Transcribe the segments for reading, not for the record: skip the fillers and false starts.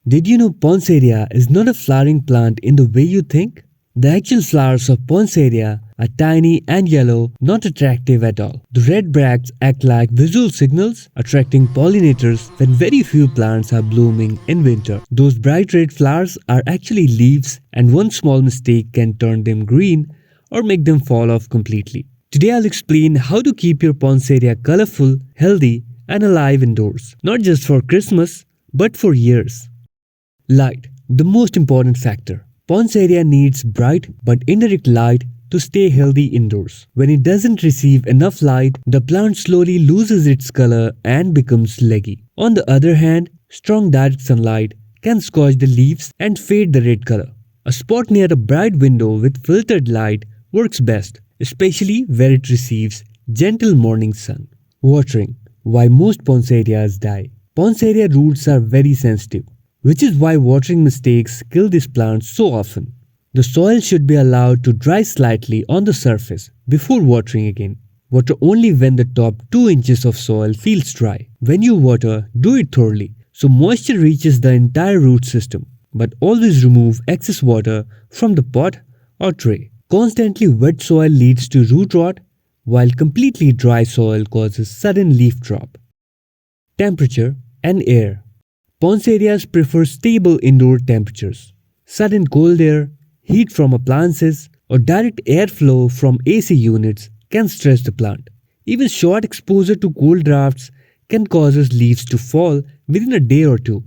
Did you know poinsettia is not a flowering plant in the way you think? The actual flowers of poinsettia are tiny and yellow, not attractive at all. The red bracts act like visual signals, attracting pollinators when very few plants are blooming in winter. Those bright red flowers are actually leaves, and one small mistake can turn them green or make them fall off completely. Today I'll explain how to keep your poinsettia colorful, healthy, and alive indoors, not just for Christmas, but for years. Light, the most important factor. Poinsettia needs bright but indirect light to stay healthy indoors. When it doesn't receive enough light, the plant slowly loses its color and becomes leggy. On the other hand, strong direct sunlight can scorch the leaves and fade the red color. A spot near a bright window with filtered light works best, especially where it receives gentle morning sun. Watering. Why most poinsettias die. Poinsettia roots are very sensitive, which is why watering mistakes kill these plants so often. The soil should be allowed to dry slightly on the surface before watering again. Water only when the top 2 inches of soil feels dry. When you water, do it thoroughly so moisture reaches the entire root system, but always remove excess water from the pot or tray. Constantly wet soil leads to root rot, while completely dry soil causes sudden leaf drop. Temperature and air. Poinsettias prefer stable indoor temperatures. Sudden cold air, heat from appliances, or direct airflow from AC units can stress the plant. Even short exposure to cold drafts can cause leaves to fall within a day or two.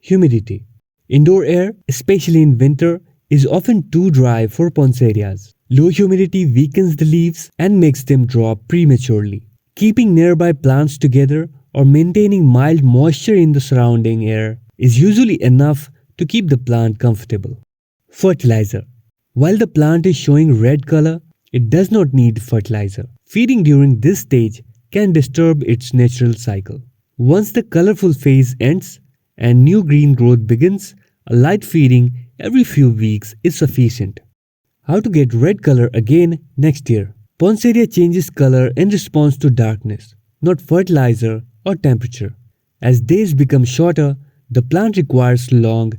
Humidity. Indoor air, especially in winter, is often too dry for poinsettias. Low humidity weakens the leaves and makes them drop prematurely. Keeping nearby plants together or maintaining mild moisture in the surrounding air is usually enough to keep the plant comfortable. Fertilizer. While the plant is showing red color, it does not need fertilizer. Feeding during this stage can disturb its natural cycle. Once the colorful phase ends and new green growth begins, a light feeding every few weeks is sufficient. How to get red color again next year. Poinsettia changes color in response to darkness, not fertilizer or temperature. As days become shorter, the plant requires long,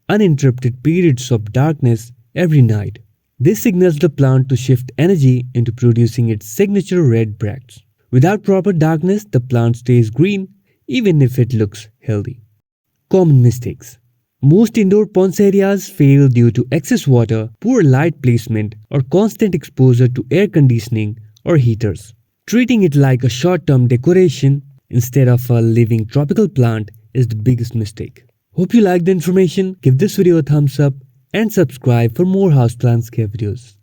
uninterrupted periods of darkness every night. This signals the plant to shift energy into producing its signature red bracts. Without proper darkness, the plant stays green even if it looks healthy. Common mistakes. Most indoor poinsettias fail due to excess water, poor light placement, or constant exposure to air conditioning or heaters. Treating it like a short-term decoration instead of a living tropical plant is the biggest mistake. Hope you liked the information. Give this video a thumbs up and subscribe for more houseplants care videos.